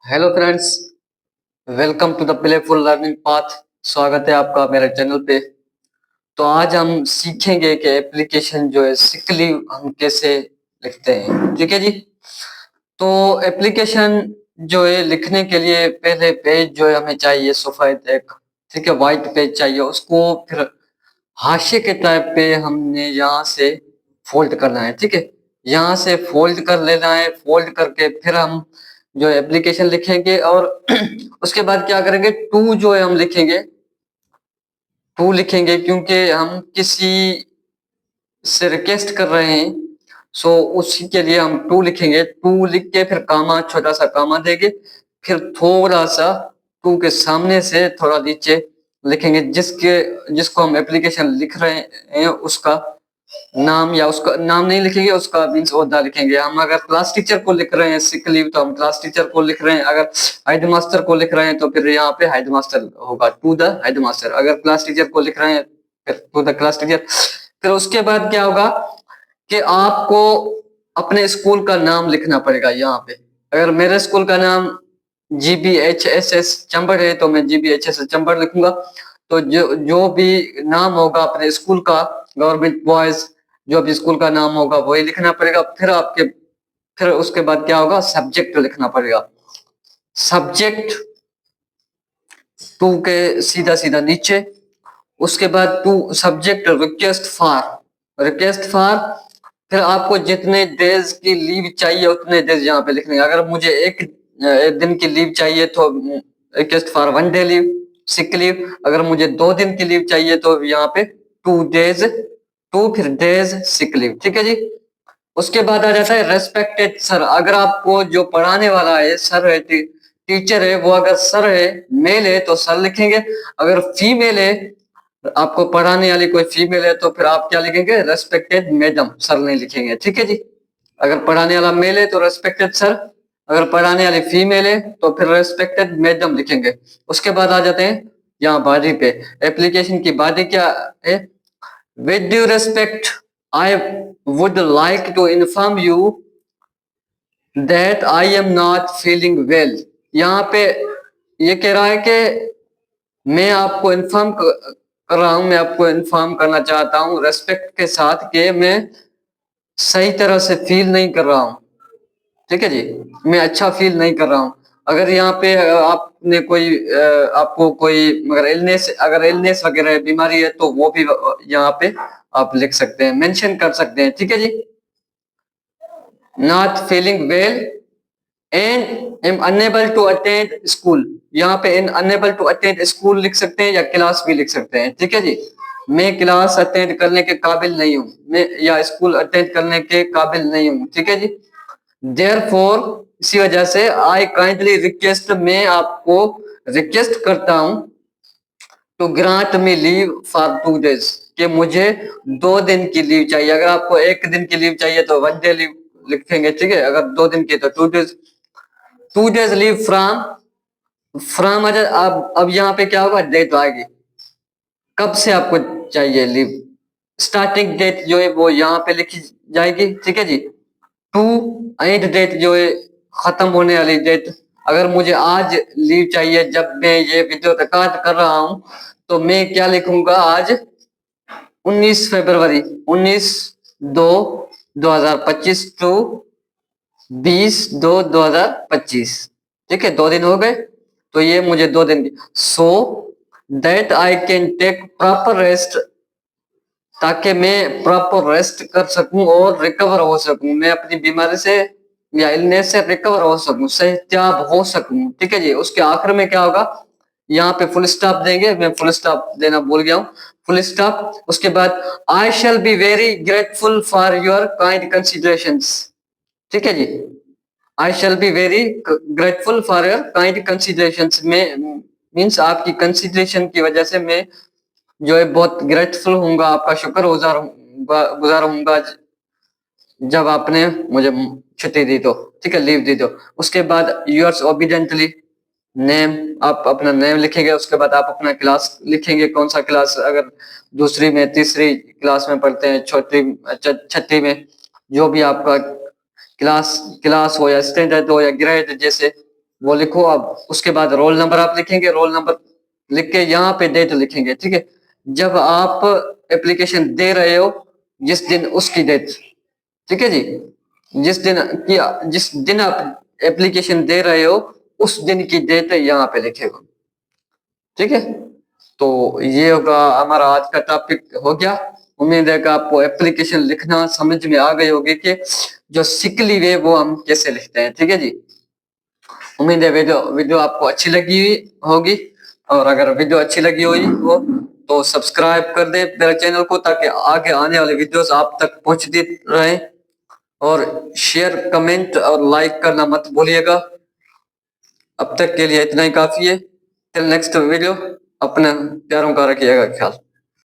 Hello friends, welcome to the playful learning path. स्वागत है आपका मेरे चैनल पे। तो आज हम सीखेंगे कि एप्लीकेशन जो है सिक लीव हम कैसे लिखते हैं। ठीक है जी। तो एप्लीकेशन जो है लिखने के लिए पहले पेज जो है हमें चाहिए सफेद एक, ठीक है, व्हाइट पेज चाहिए। उसको फिर हाशिए के टाइप पे हमने यहाँ से फोल्ड करना है। ठीक है, यहाँ से फोल्ड कर लेना है। फोल्ड करके फिर हम जो एप्लीकेशन लिखेंगे और उसके बाद क्या करेंगे, टू जो है हम लिखेंगे, टू लिखेंगे क्योंकि हम किसी से रिक्वेस्ट कर रहे हैं। सो उसी के लिए हम टू लिखेंगे। टू लिख के फिर कामा, छोटा सा कामा देंगे, फिर थोड़ा सा टू के सामने से थोड़ा नीचे लिखेंगे जिसको हम एप्लीकेशन लिख रहे हैं उसका नाम, या उसका नाम नहीं लिखेंगे, उसका मीन्स ओहदा लिखेंगे। हम अगर क्लास टीचर को लिख रहे हैं सिक लीव तो हम क्लास टीचर को लिख रहे हैं। अगर हेड मास्टर को लिख रहे हैं तो फिर यहाँ पे हेड मास्टर होगा, टू द हेड मास्टर। अगर क्लास टीचर को लिख रहे हैं फिर टू द क्लास टीचर। फिर उसके बाद क्या होगा कि आपको अपने स्कूल का नाम लिखना पड़ेगा यहाँ पे। अगर मेरे स्कूल का नाम GBHSS चंबड़ है तो मैं GBHSS चंबड़ लिखूंगा। तो जो जो भी नाम होगा अपने स्कूल का, गवर्नमेंट बॉयज जो भी स्कूल का नाम होगा वही लिखना पड़ेगा। फिर उसके बाद क्या होगा, सब्जेक्ट लिखना पड़ेगा। सब्जेक्ट टू के सीधा सीधा नीचे। उसके बाद टू सब्जेक्ट रिक्वेस्ट फॉर फिर आपको जितने डेज की लीव चाहिए उतने डेज यहाँ पे लिखने। अगर मुझे एक दिन की लीव चाहिए तो request for 1 day leave sick leave. अगर मुझे 2 दिन की लीव चाहिए तो यहाँ पे 2 डेज, टू फिर डेज सिक लीव। ठीक है जी। उसके बाद आ जाता है रेस्पेक्टेड सर। अगर आपको जो पढ़ाने वाला है सर है, टीचर है, वो अगर सर है, मेल है तो सर लिखेंगे। अगर फीमेल है, आपको पढ़ाने वाली कोई फीमेल है तो फिर आप क्या लिखेंगे, रेस्पेक्टेड मैडम, सर नहीं लिखेंगे। ठीक है जी। अगर पढ़ाने वाला मेल है तो रेस्पेक्टेड सर, अगर पढ़ाने वाली फीमेल है तो फिर रेस्पेक्टेड मैडम लिखेंगे। उसके बाद आ जाते हैं यहाँ बॉडी पे। एप्लीकेशन की बॉडी क्या है, with due respect I would like to inform you that I am not feeling well. यहाँ पे ये कह रहा है कि मैं आपको इन्फॉर्म कर रहा हूं, मैं आपको इन्फॉर्म करना चाहता हूं रेस्पेक्ट के साथ कि मैं सही तरह से फील नहीं कर रहा हूं। ठीक है जी, मैं अच्छा फील नहीं कर रहा हूं। अगर यहाँ पे आपने आपको कोई अगर इलनेस वगैरह बीमारी है तो वो भी यहाँ पे आप लिख सकते हैं, मेंशन कर सकते हैं। ठीक है जी। Not feeling well and am unable to attend school. यहाँ पे in unable to attend school लिख सकते हैं या क्लास भी लिख सकते हैं। ठीक है जी। मैं क्लास अटेंड करने के काबिल नहीं हूँ, मैं या स्कूल अटेंड करने के काबिल नहीं हूँ। ठीक है जी। देयरफॉर, इसी वजह से, आई काइंडली रिक्वेस्ट, मैं आपको रिक्वेस्ट करता हूँ, to grant me leave for 2 days, कि मुझे 2 दिन की लीव चाहिए। अगर आपको 1 दिन की लीव चाहिए तो 1 डे लीव लिखेंगे। ठीक है, अगर 2 दिन की तो 2 डेज। 2 डेज लीव फ्रॉम, अब यहाँ पे क्या होगा, डेट आएगी, कब से आपको चाहिए लीव। स्टार्टिंग डेट जो है वो यहाँ पे लिखी जाएगी। ठीक है जी। टू एंड डेट जो है खत्म होने वाली डेट। अगर मुझे आज लीव चाहिए जब मैं ये वीडियो रिकॉर्ड कर रहा हूं तो मैं क्या लिखूंगा, आज 19 फरवरी, 19/2/2025 टू 20/2/2025। ठीक है, 2 दिन हो गए तो ये मुझे 2 दिन की, so that I can take proper rest, ताकि मैं प्रॉपर रेस्ट कर सकूं और रिकवर हो सकूं, मैं अपनी बीमारी से या इलनेस से रिकवर हो सकूं, सेहतियाब हो सकूं। ठीक है जी। उसके आखिर में क्या होगा, यहाँ पे फुल स्टॉप देंगे, मैं फुल स्टॉप देना भूल गया हूँ, फुल स्टॉप। उसके बाद I shall be very grateful for your kind considerations. ठीक है जी। I shall be very grateful for your kind considerations में मीन्स आपकी कंसिडरेशन की वजह से मैं जो है बहुत ग्रेटफुल हूँगा, आपका गुजार हूँगा जब आपने मुझे छुट्टी दी तो। ठीक है, लीव दी तो। उसके बाद यूअर्स ओबीडेंटली नेम, आप अपना नेम लिखेंगे। उसके बाद आप अपना क्लास लिखेंगे, कौन सा क्लास, अगर दूसरी में, तीसरी क्लास में पढ़ते हैं, छठी में, जो भी आपका क्लास क्लास हो या स्टैंडर्ड हो या ग्रेड जैसे, वो लिखो आप। उसके बाद रोल नंबर आप लिखेंगे, रोल नंबर लिख के यहाँ पे डेट लिखेंगे, ठीक है। जब आप एप्लीकेशन दे रहे हो जिस दिन, उसकी डेट, ठीक है जी। जिस दिन आप एप्लीकेशन दे रहे हो उस दिन की डेट यहाँ पे लिखेगा, ठीक है। तो ये होगा हमारा आज का टॉपिक हो गया। उम्मीद है कि आपको एप्लीकेशन लिखना समझ में आ गई होगी कि जो सिक लीव है वो हम कैसे लिखते हैं, ठीक है जी। उम्मीद है वीडियो वीडियो आपको अच्छी लगी हुई होगी, और अगर वीडियो अच्छी लगी हुई हो तो सब्सक्राइब कर दे मेरे चैनल को, ताकि आगे आने वाले वीडियोस आप तक पहुंचती रहे। और शेयर, कमेंट और लाइक करना मत भूलिएगा। अब तक के लिए इतना ही काफी है। टिल नेक्स्ट वीडियो, अपने प्यारों का रखिएगा ख्याल।